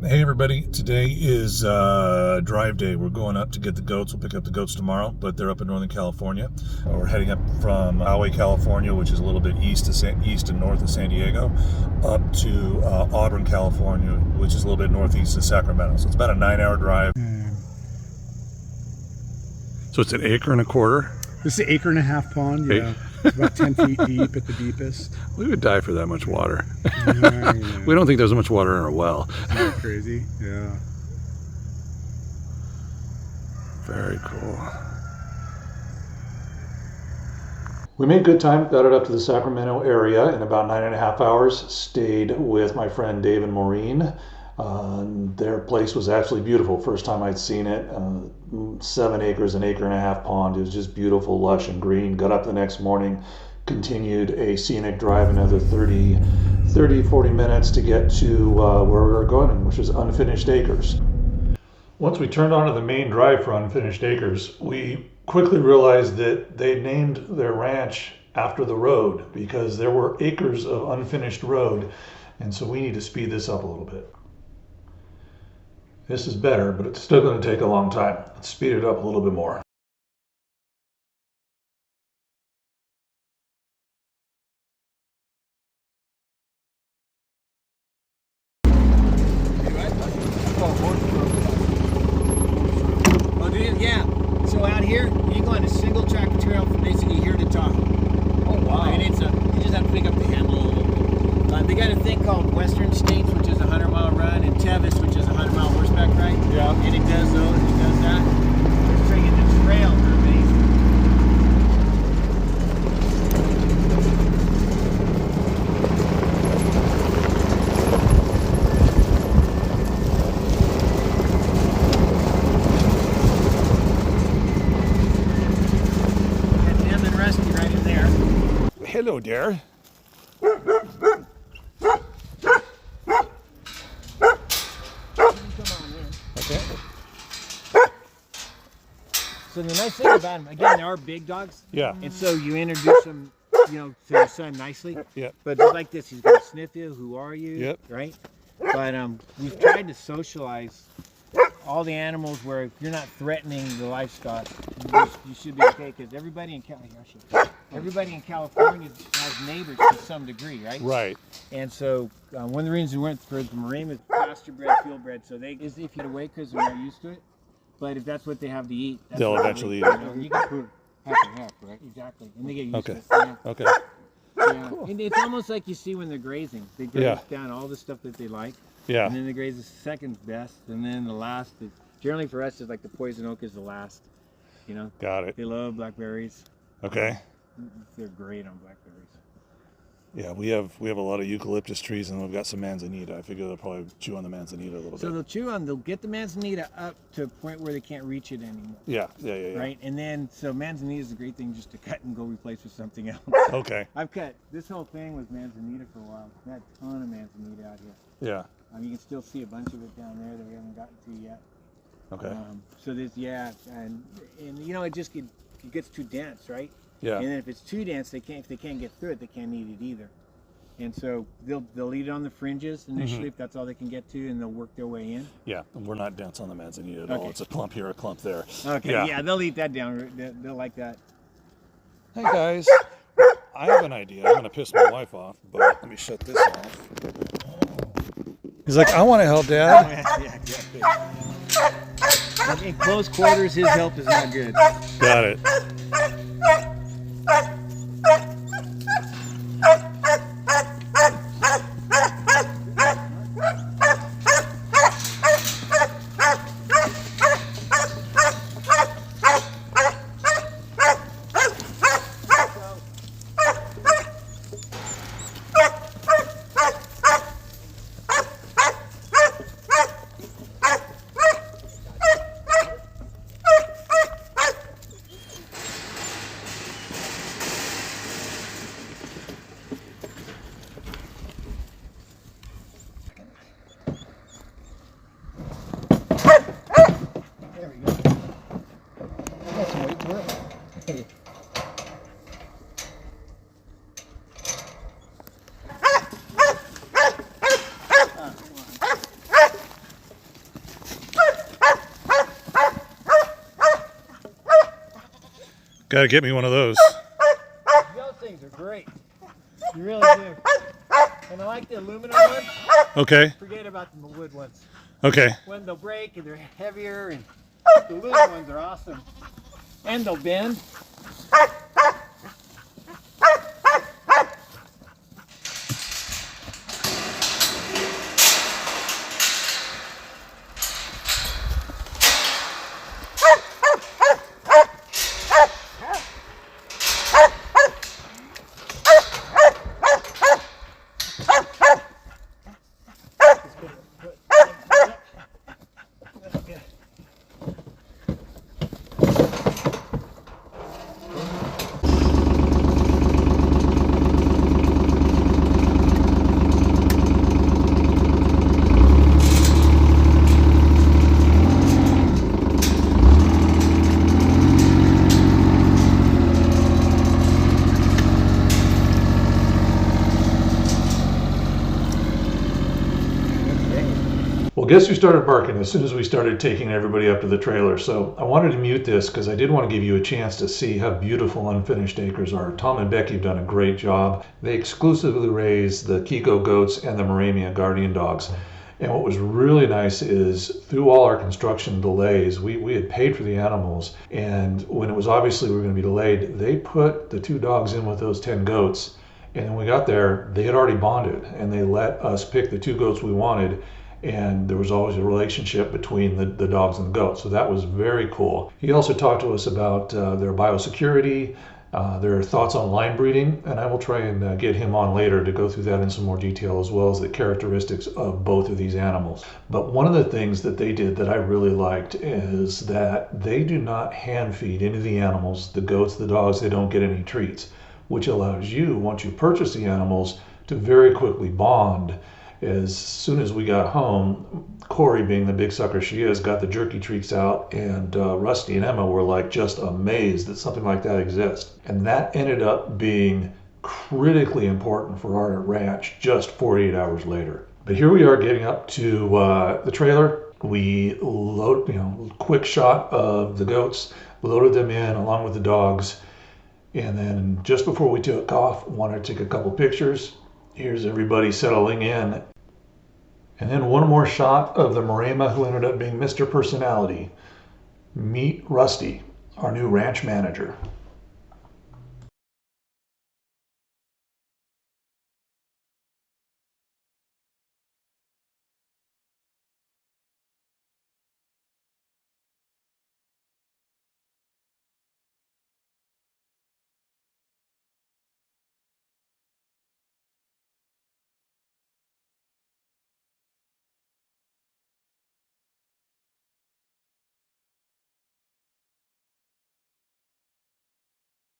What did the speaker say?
Hey everybody, today is drive day. We're going up to get the goats. We'll pick up the goats tomorrow, but they're up in Northern California. We're heading up from Poway, California, which is a little bit east and north of San Diego, up to Auburn, California, which is a little bit northeast of Sacramento. So it's about a 9-hour drive. So it's an acre and a quarter? This is an 1.5 acre pond, yeah. It's about 10 feet deep at the deepest. We would die for that much water. Yeah. We don't think there's much water in our well. Isn't that crazy? Yeah. Very cool. We made good time, got it up to the Sacramento area in about 9.5 hours. Stayed with my friend Dave and Maureen. Their place was absolutely beautiful. First time I'd seen it. 7 acres, an 1.5 acre pond. It was just beautiful, lush and green. Got up the next morning, continued a scenic drive another 40 minutes to get to where we were going, which is Unfinished Acres. Once we turned onto the main drive for Unfinished Acres, we quickly realized that they named their ranch after the road because there were acres of unfinished road, and so we need to speed this up a little bit. This is better, but it's still going to take a long time. Let's speed it up a little bit more. Oh, dude, yeah. So out here, you go on a single track trail from basically here to top. Oh, wow. And you just have to pick up the handle a little bit. They got a thing called Western States, which is a 100-mile run, and Tevis, which is a 100-mile horseback ride. Yeah. And it does those, it does that. So you get the trail, they're amazing. Got Tim and Rusty right in there. Hello there. Okay. So the nice thing about them, again, they are big dogs. Yeah. And so you introduce them, to your son nicely. Yep. But just like this, he's gonna sniff you. Who are you? Yep. Right. But we've tried to socialize all the animals where if you're not threatening the livestock, you should be okay. Because everybody in California has neighbors to some degree, right? Right. And so one of the reasons we went for the Maremmas, pasture bred, field bred, so they is if you get away because they're not used to it. But if that's what they have to eat, They'll eventually eat it. You can put half and half, right? Exactly, and they get used to it. Yeah. Okay. Yeah. Cool. And it's almost like you see when they're grazing. They graze down all the stuff that they like. Yeah. And then they graze the second best, and then the last is generally for us is like the poison oak is the last. Got it. They love blackberries. Okay. They're great on blackberries. Yeah, we have a lot of eucalyptus trees, and we've got some manzanita. I figure they'll probably chew on the manzanita a little bit. So they'll get the manzanita up to a point where they can't reach it anymore. Yeah. Right, and then so manzanita is a great thing just to cut and go replace with something else. Okay. I've cut this whole thing with manzanita for a while. I've had a ton of manzanita out here. Yeah. You can still see a bunch of it down there that we haven't gotten to yet. Okay. So there's and it just it gets too dense, right? Yeah. And then if it's too dense, if they can't get through it, they can't eat it either. And so they'll eat it on the fringes initially if that's all they can get to, and they'll work their way in. Yeah, and we're not dense on the manzanita at all. It's a clump here, a clump there. Okay. Yeah, they'll eat that down. They'll like that. Hey guys, I have an idea. I'm gonna piss my wife off, but let me shut this off. He's like, I want to help, Dad. Yeah, exactly. In close quarters, his help is not good. Got it. Gotta get me one of those. Those things are great. You really do. And I like the aluminum ones. Okay. Forget about the wood ones. Okay. When they'll break and they're heavier, and the aluminum ones are awesome. And they'll bend. Well, guess who started barking as soon as we started taking everybody up to the trailer? So I wanted to mute this because I did want to give you a chance to see how beautiful unfinished acres are. Tom and Becky have done a great job. They exclusively raise the Kiko goats and the Maremmas guardian dogs. And what was really nice is through all our construction delays, we had paid for the animals. And when it was obviously we were going to be delayed, they put the 2 dogs in with those 10 goats. And when we got there, they had already bonded and they let us pick the 2 goats we wanted. And there was always a relationship between the dogs and the goats. So that was very cool. He also talked to us about their biosecurity, their thoughts on line breeding, and I will try and get him on later to go through that in some more detail, as well as the characteristics of both of these animals. But one of the things that they did that I really liked is that they do not hand feed any of the animals, the goats, the dogs, they don't get any treats, which allows you, once you purchase the animals, to very quickly bond. As soon as we got home, Corey, being the big sucker she is, got the jerky treats out, and Rusty and Emma were like just amazed that something like that exists. And that ended up being critically important for our ranch just 48 hours later. But here we are getting up to the trailer. We load, quick shot of the goats, loaded them in along with the dogs. And then just before we took off, wanted to take a couple pictures. Here's everybody settling in. And then one more shot of the Maremma, who ended up being Mr. Personality. Meet Rusty, our new ranch manager.